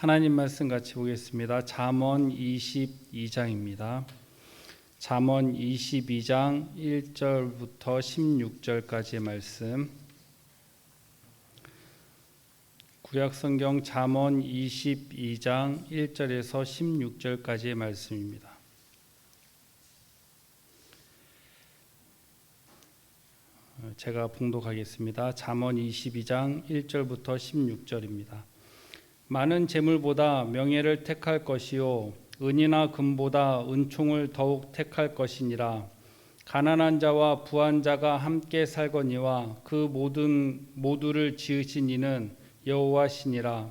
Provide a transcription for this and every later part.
하나님 말씀 같이 보겠습니다. 잠언 22장입니다. 잠언 22장 1절부터 16절까지의 말씀. 구약성경 잠언 22장 1절에서 16절까지의 말씀입니다. 제가 봉독하겠습니다. 잠언 22장 1절부터 16절입니다. 많은 재물보다 명예를 택할 것이요 은이나 금보다 은총을 더욱 택할 것이니라. 가난한 자와 부한 자가 함께 살거니와 그 모두를 지으신 이는 여호와시니라.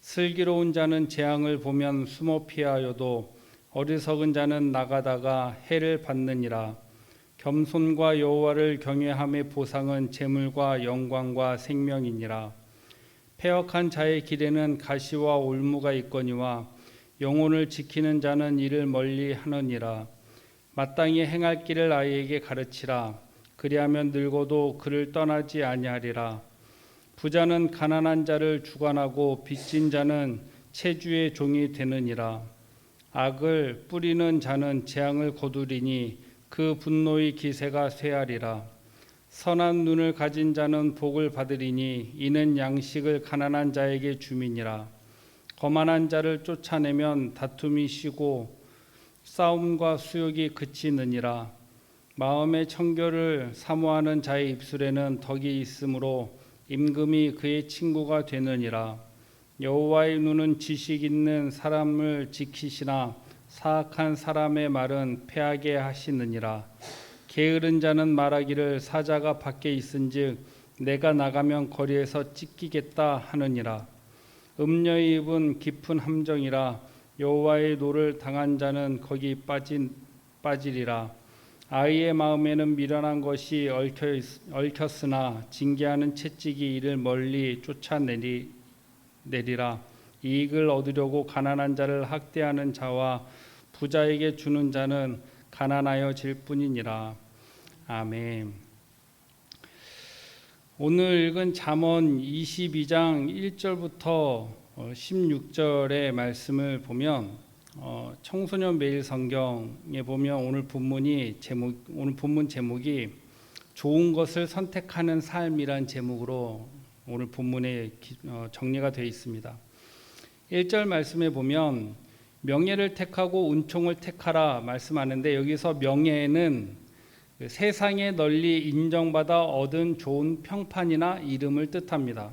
슬기로운 자는 재앙을 보면 숨어 피하여도 어리석은 자는 나가다가 해를 받느니라. 겸손과 여호와를 경외함의 보상은 재물과 영광과 생명이니라. 패역한 자의 길에는 가시와 올무가 있거니와 영혼을 지키는 자는 이를 멀리 하느니라. 마땅히 행할 길을 아이에게 가르치라. 그리하면 늙어도 그를 떠나지 아니하리라. 부자는 가난한 자를 주관하고 빚진 자는 체주의 종이 되느니라. 악을 뿌리는 자는 재앙을 거두리니 그 분노의 기세가 쇠하리라. 선한 눈을 가진 자는 복을 받으리니 이는 양식을 가난한 자에게 줌이니라. 거만한 자를 쫓아내면 다툼이 쉬고 싸움과 수욕이 그치느니라. 마음의 청결을 사모하는 자의 입술에는 덕이 있으므로 임금이 그의 친구가 되느니라. 여호와의 눈은 지식 있는 사람을 지키시나 사악한 사람의 말은 패하게 하시느니라. 게으른 자는 말하기를 사자가 밖에 있은즉 내가 나가면 거리에서 찢기겠다 하느니라. 음녀의 입은 깊은 함정이라. 여호와의 노를 당한 자는 거기 빠지리라. 아이의 마음에는 미련한 것이 얽혔으나 징계하는 채찍이 이를 멀리 쫓아내리라. 이익을 얻으려고 가난한 자를 학대하는 자와 부자에게 주는 자는 가난하여질 뿐이니라. 아멘. 오늘 읽은 잠언 22장 1절부터 16절의 말씀을 보면 청소년 매일 성경에 보면 오늘 본문 제목이 좋은 것을 선택하는 삶이란 제목으로 오늘 본문에 정리가 되어 있습니다. 1절 말씀에 보면 명예를 택하고 은총을 택하라 말씀하는데, 여기서 명예는 세상에 널리 인정받아 얻은 좋은 평판이나 이름을 뜻합니다.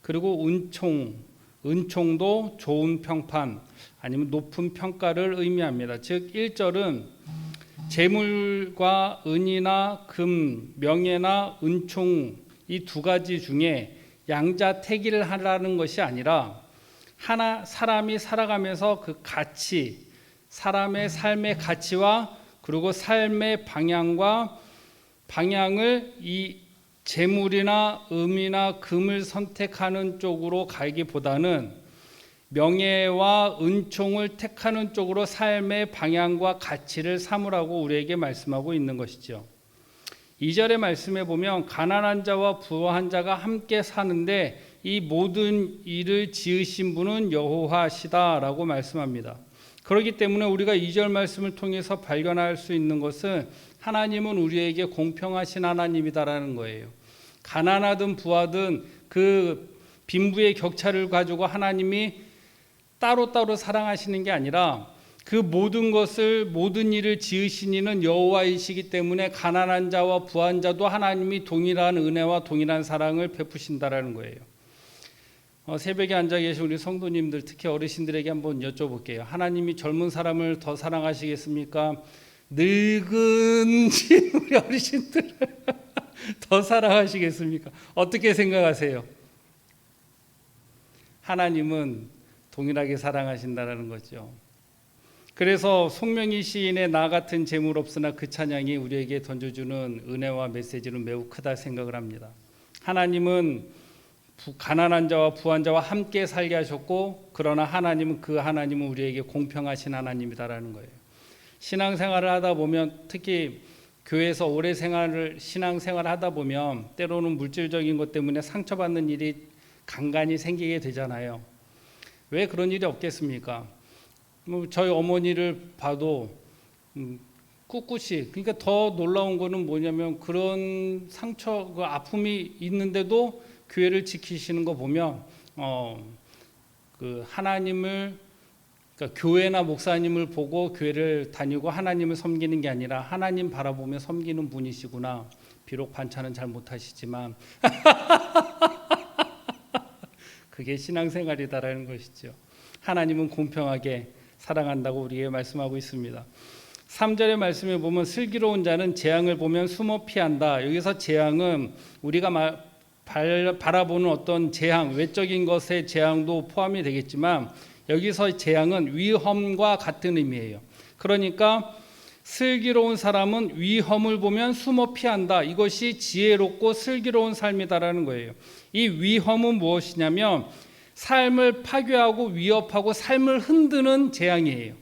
그리고 은총도 좋은 평판 아니면 높은 평가를 의미합니다. 즉 1절은 재물과 은이나 금, 명예나 은총 이 두 가지 중에 양자택일을 하라는 것이 아니라 사람이 살아가면서 그 가치, 사람의 삶의 가치와 그리고 삶의 방향을 이 재물이나 음이나 금을 선택하는 쪽으로 가기보다는 명예와 은총을 택하는 쪽으로 삶의 방향과 가치를 삼으라고 우리에게 말씀하고 있는 것이죠. 2절의 말씀에 보면 가난한 자와 부한 자가 함께 사는데 이 모든 일을 지으신 분은 여호와시다라고 말씀합니다. 그렇기 때문에 우리가 2절 말씀을 통해서 발견할 수 있는 것은 하나님은 우리에게 공평하신 하나님이다라는 거예요. 가난하든 부하든 그 빈부의 격차를 가지고 하나님이 따로따로 사랑하시는 게 아니라 그 모든 일을 지으신 이는 여호와이시기 때문에 가난한 자와 부한 자도 하나님이 동일한 은혜와 동일한 사랑을 베푸신다라는 거예요. 새벽에 앉아 계신 우리 성도님들, 특히 어르신들에게 한번 여쭤볼게요. 하나님이 젊은 사람을 더 사랑하시겠습니까? 늙은 우리 어르신들을 더 사랑하시겠습니까? 어떻게 생각하세요? 하나님은 동일하게 사랑하신다는 거죠. 그래서 송명희 시인의 나 같은 재물 없으나 그 찬양이 우리에게 던져주는 은혜와 메시지는 매우 크다 생각을 합니다. 하나님은 가난한 자와 부한 자와 함께 살게 하셨고, 그러나 하나님은 우리에게 공평하신 하나님이다라는 거예요. 신앙생활을 하다 보면, 특히 교회에서 오래 신앙생활을 하다 보면 때로는 물질적인 것 때문에 상처받는 일이 간간히 생기게 되잖아요. 왜 그런 일이 없겠습니까? 뭐 저희 어머니를 봐도 꿋꿋이, 그러니까 더 놀라운 거는 뭐냐면 그런 상처, 그 아픔이 있는데도 교회를 지키시는 거 보면 그 하나님을, 그러니까 교회나 목사님을 보고 교회를 다니고 하나님을 섬기는 게 아니라 하나님 바라보며 섬기는 분이시구나. 비록 반찬은 잘 못하시지만 그게 신앙생활이다라는 것이죠. 하나님은 공평하게 사랑한다고 우리에게 말씀하고 있습니다. 3절의 말씀에 보면 슬기로운 자는 재앙을 보면 숨어 피한다. 여기서 재앙은 우리가 바라보는 어떤 재앙, 외적인 것의 재앙도 포함이 되겠지만 여기서 재앙은 위험과 같은 의미예요. 그러니까 슬기로운 사람은 위험을 보면 숨어 피한다. 이것이 지혜롭고 슬기로운 삶이다라는 거예요. 이 위험은 무엇이냐면 삶을 파괴하고 위협하고 삶을 흔드는 재앙이에요.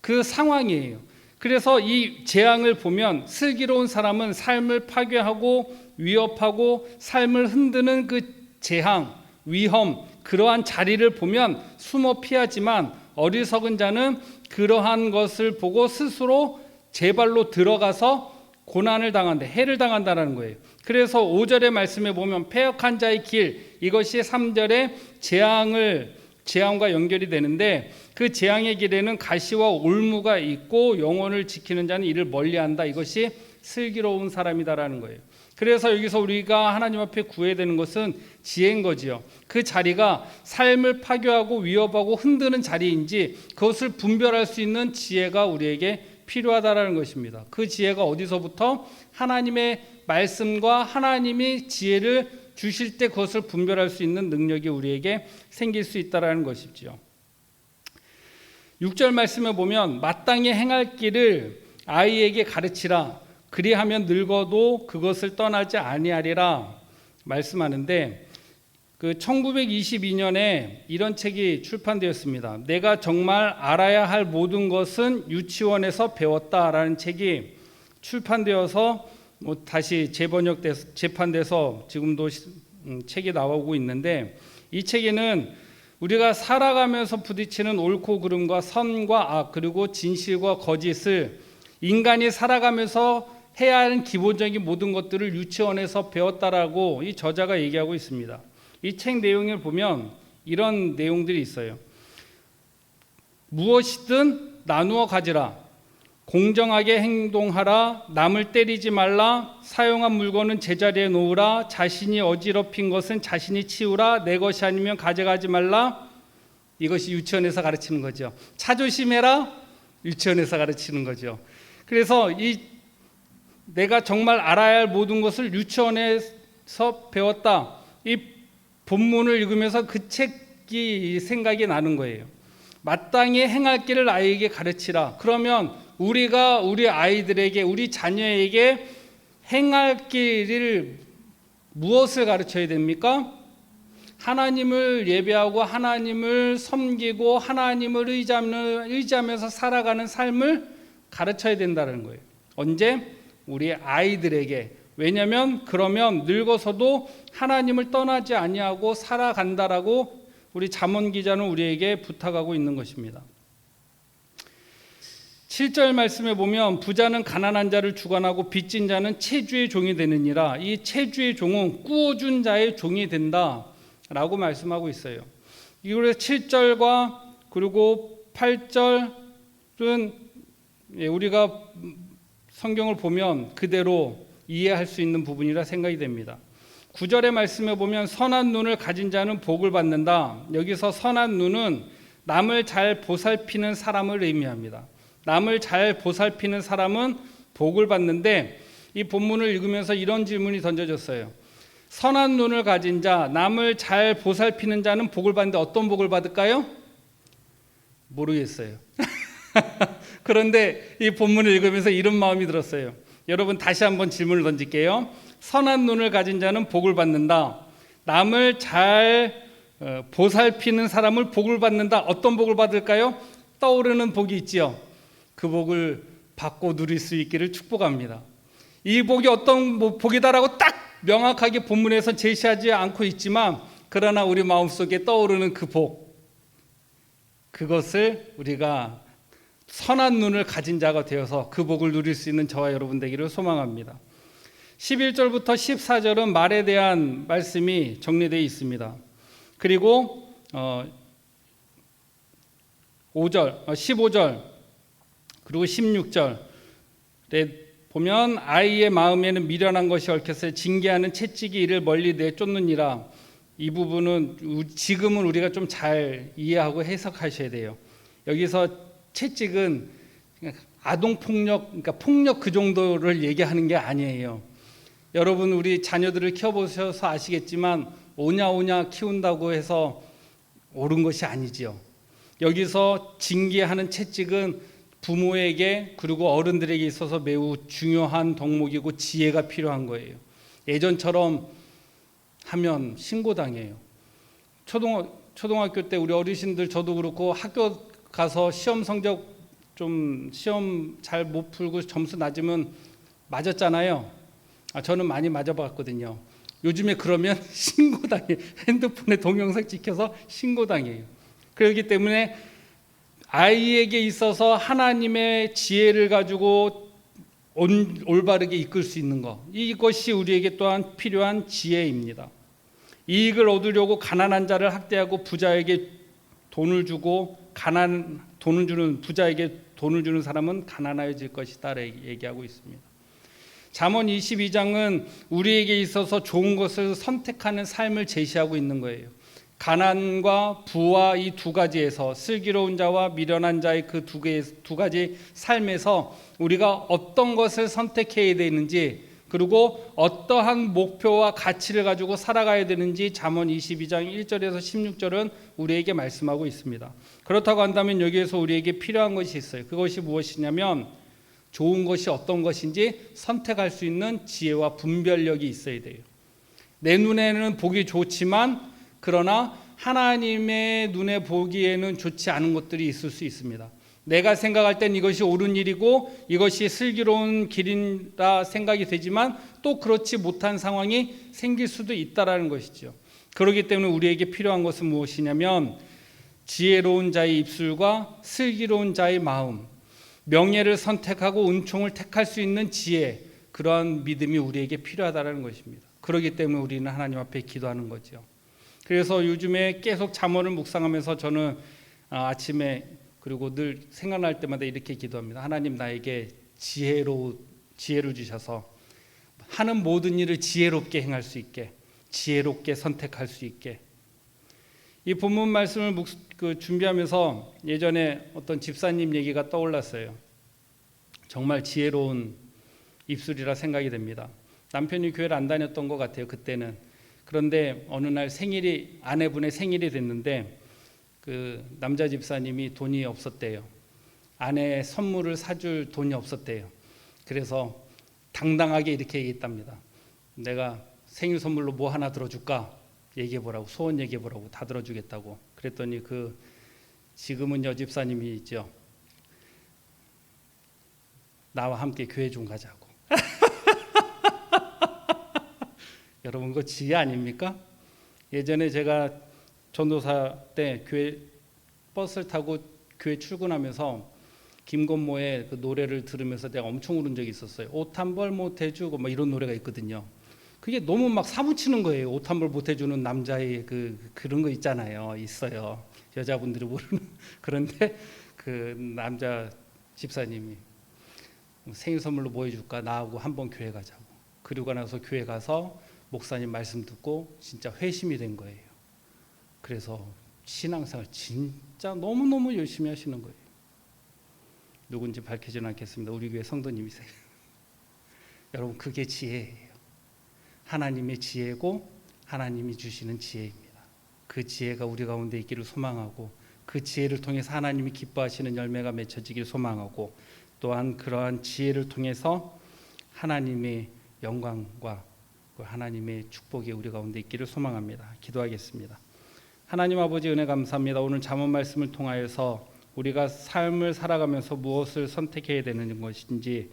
그 상황이에요. 그래서 이 재앙을 보면 슬기로운 사람은 삶을 파괴하고 위협하고 삶을 흔드는 그 재앙, 위험, 그러한 자리를 보면 숨어 피하지만 어리석은 자는 그러한 것을 보고 스스로 제 발로 들어가서 고난을 당한다, 해를 당한다는 거예요. 그래서 5절의 말씀에 보면 패역한 자의 길, 이것이 3절의 재앙과 연결이 되는데 그 재앙의 길에는 가시와 올무가 있고 영혼을 지키는 자는 이를 멀리한다. 이것이 슬기로운 사람이다라는 거예요. 그래서 여기서 우리가 하나님 앞에 구해야 되는 것은 지혜인 거지요. 그 자리가 삶을 파괴하고 위협하고 흔드는 자리인지 그것을 분별할 수 있는 지혜가 우리에게 필요하다라는 것입니다. 그 지혜가 어디서부터? 하나님의 말씀과 하나님이 지혜를 주실 때 그것을 분별할 수 있는 능력이 우리에게 생길 수 있다라는 것이죠. 6절 말씀에 보면 마땅히 행할 길을 아이에게 가르치라. 그리하면 늙어도 그것을 떠나지 아니하리라 말씀하는데 그 1922년에 이런 책이 출판되었습니다. 내가 정말 알아야 할 모든 것은 유치원에서 배웠다라는 책이 출판되어서 다시 재판돼서 지금도 책이 나오고 있는데 이 책에는 우리가 살아가면서 부딪히는 옳고 그름과 선과 악 그리고 진실과 거짓을 인간이 살아가면서 해야 하는 기본적인 모든 것들을 유치원에서 배웠다라고 이 저자가 얘기하고 있습니다. 이 책 내용을 보면 이런 내용들이 있어요. 무엇이든 나누어 가지라. 공정하게 행동하라. 남을 때리지 말라. 사용한 물건은 제자리에 놓으라. 자신이 어지럽힌 것은 자신이 치우라. 내 것이 아니면 가져가지 말라. 이것이 유치원에서 가르치는 거죠. 차 조심해라. 유치원에서 가르치는 거죠. 그래서 내가 정말 알아야 할 모든 것을 유치원에서 배웠다. 이 본문을 읽으면서 그 책이 생각이 나는 거예요. 마땅히 행할 길을 아이에게 가르치라. 그러면 우리가 우리 아이들에게, 우리 자녀에게 행할 길을 무엇을 가르쳐야 됩니까? 하나님을 예배하고 하나님을 섬기고 하나님을 의지하면서 살아가는 삶을 가르쳐야 된다는 거예요. 언제? 우리 아이들에게. 왜냐하면 그러면 늙어서도 하나님을 떠나지 아니하고 살아간다라고 우리 잠언 기자는 우리에게 부탁하고 있는 것입니다. 7절 말씀에 보면 부자는 가난한 자를 주관하고 빚진 자는 채주의 종이 되느니라. 이 채주의 종은 꾸어준 자의 종이 된다라고 말씀하고 있어요. 이걸 7절과 그리고 8절은 우리가 성경을 보면 그대로 이해할 수 있는 부분이라 생각이 됩니다. 9절의 말씀에 보면 선한 눈을 가진 자는 복을 받는다. 여기서 선한 눈은 남을 잘 보살피는 사람을 의미합니다. 남을 잘 보살피는 사람은 복을 받는데 이 본문을 읽으면서 이런 질문이 던져졌어요. 선한 눈을 가진 자, 남을 잘 보살피는 자는 복을 받는데 어떤 복을 받을까요? 모르겠어요. 그런데 이 본문을 읽으면서 이런 마음이 들었어요. 여러분 다시 한번 질문을 던질게요. 선한 눈을 가진 자는 복을 받는다. 남을 잘 보살피는 사람을 복을 받는다. 어떤 복을 받을까요? 떠오르는 복이 있지요. 그 복을 받고 누릴 수 있기를 축복합니다. 이 복이 어떤 복이다라고 딱 명확하게 본문에서 제시하지 않고 있지만 그러나 우리 마음속에 떠오르는 그 복, 그것을 우리가 선한 눈을 가진 자가 되어서 그 복을 누릴 수 있는 저와 여러분 되기를 소망합니다. 11절부터 14절은 말에 대한 말씀이 정리되어 있습니다. 그리고 15절 그리고 16절에 보면 아이의 마음에는 미련한 것이 얽혀서 징계하는 채찍이 이를 멀리 내쫓느니라. 이 부분은 지금은 우리가 좀 잘 이해하고 해석하셔야 돼요. 여기서 채찍은 아동폭력, 그러니까 폭력 그 정도를 얘기하는 게 아니에요. 여러분 우리 자녀들을 키워보셔서 아시겠지만 오냐오냐 키운다고 해서 옳은 것이 아니지요. 여기서 징계하는 채찍은 부모에게 그리고 어른들에게 있어서 매우 중요한 덕목이고 지혜가 필요한 거예요. 예전처럼 하면 신고당해요. 초등학교 때 우리 어르신들 저도 그렇고 학교 가서 시험 성적 좀 시험 잘 못 풀고 점수 낮으면 맞았잖아요. 저는 많이 맞아봤거든요. 요즘에 그러면 신고당해요. 핸드폰에 동영상 찍혀서 신고당해요. 그렇기 때문에 아이에게 있어서 하나님의 지혜를 가지고 올바르게 이끌 수 있는 것, 이것이 우리에게 또한 필요한 지혜입니다. 이익을 얻으려고 가난한 자를 학대하고 부자에게 돈을 주고 돈을 주는 부자에게 돈을 주는 사람은 가난해질 것이다 얘기하고 있습니다. 잠언 22장은 우리에게 있어서 좋은 것을 선택하는 삶을 제시하고 있는 거예요. 가난과 부와 이 두 가지에서 슬기로운 자와 미련한 자의 그 두 가지 삶에서 우리가 어떤 것을 선택해야 되는지, 그리고 어떠한 목표와 가치를 가지고 살아가야 되는지 잠언 22장 1절에서 16절은 우리에게 말씀하고 있습니다. 그렇다고 한다면 여기에서 우리에게 필요한 것이 있어요. 그것이 무엇이냐면 좋은 것이 어떤 것인지 선택할 수 있는 지혜와 분별력이 있어야 돼요. 내 눈에는 보기 좋지만 그러나 하나님의 눈에 보기에는 좋지 않은 것들이 있을 수 있습니다. 내가 생각할 땐 이것이 옳은 일이고 이것이 슬기로운 길이라 생각이 되지만 또 그렇지 못한 상황이 생길 수도 있다라는 것이죠. 그렇기 때문에 우리에게 필요한 것은 무엇이냐면 지혜로운 자의 입술과 슬기로운 자의 마음, 명예를 선택하고 은총을 택할 수 있는 지혜, 그러한 믿음이 우리에게 필요하다는 것입니다. 그렇기 때문에 우리는 하나님 앞에 기도하는 거죠. 그래서 요즘에 계속 잠언을 묵상하면서 저는 아침에 그리고 늘 생각날 때마다 이렇게 기도합니다. 하나님 나에게 지혜를 주셔서 하는 모든 일을 지혜롭게 행할 수 있게, 지혜롭게 선택할 수 있게. 이 본문 말씀을 준비하면서 예전에 어떤 집사님 얘기가 떠올랐어요. 정말 지혜로운 입술이라 생각이 됩니다. 남편이 교회를 안 다녔던 것 같아요, 그때는. 그런데 어느 날 아내분의 생일이 됐는데 그 남자 집사님이 돈이 없었대요. 아내 선물을 사줄 돈이 없었대요. 그래서 당당하게 이렇게 얘기했답니다. 내가 생일 선물로 뭐 하나 들어줄까? 얘기해보라고, 소원 얘기해보라고. 다 들어주겠다고. 그랬더니 지금은 여집사님이 있죠. 나와 함께 교회 좀 가자고. 여러분 그거 지혜 아닙니까? 예전에 제가 전도사 때 교회 버스를 타고 교회 출근하면서 김건모의 그 노래를 들으면서 내가 엄청 울은 적이 있었어요. 옷 한 벌 못 해주고 뭐 이런 노래가 있거든요. 그게 너무 막 사무치는 거예요. 옷 한 벌 못 해주는 남자의 그런 거 있어요. 여자분들이 모르는. 그런데 그 남자 집사님이 생일 선물로 뭐 해줄까? 나하고 한번 교회 가자고. 그러고 나서 교회 가서 목사님 말씀 듣고 진짜 회심이 된 거예요. 그래서 신앙생활 진짜 너무너무 열심히 하시는 거예요. 누군지 밝히지는 않겠습니다. 우리 교회 성도님이세요. 여러분 그게 지혜예요. 하나님의 지혜고 하나님이 주시는 지혜입니다. 그 지혜가 우리 가운데 있기를 소망하고 그 지혜를 통해서 하나님이 기뻐하시는 열매가 맺혀지길 소망하고 또한 그러한 지혜를 통해서 하나님의 영광과 하나님의 축복이 우리 가운데 있기를 소망합니다. 기도하겠습니다. 하나님 아버지 은혜 감사합니다. 오늘 잠언 말씀을 통하여서 우리가 삶을 살아가면서 무엇을 선택해야 되는 것인지,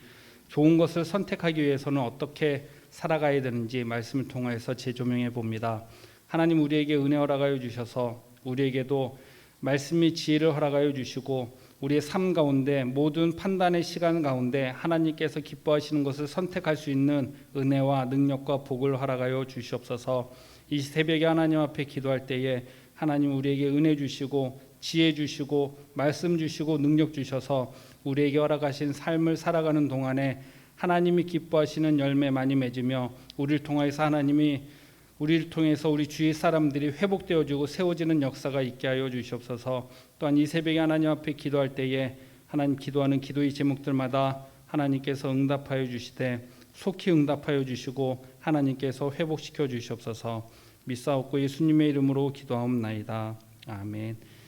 좋은 것을 선택하기 위해서는 어떻게 살아가야 되는지 말씀을 통하여서 재조명해 봅니다. 하나님 우리에게 은혜 허락하여 주셔서 우리에게도 말씀이 지혜를 허락하여 주시고 우리의 삶 가운데 모든 판단의 시간 가운데 하나님께서 기뻐하시는 것을 선택할 수 있는 은혜와 능력과 복을 허락하여 주시옵소서. 이 새벽에 하나님 앞에 기도할 때에 하나님 우리에게 은혜 주시고 지혜 주시고 말씀 주시고 능력 주셔서 우리에게 허락하신 삶을 살아가는 동안에 하나님이 기뻐하시는 열매 많이 맺으며 우리를 통해서 우리 주위 사람들이 회복되어지고 세워지는 역사가 있게 하여 주시옵소서. 또한 이 새벽에 하나님 앞에 기도할 때에 하나님 기도하는 기도의 제목들마다 하나님께서 응답하여 주시되 속히 응답하여 주시고 하나님께서 회복시켜 주시옵소서. 믿사옵고 예수님의 이름으로 기도하옵나이다. 아멘.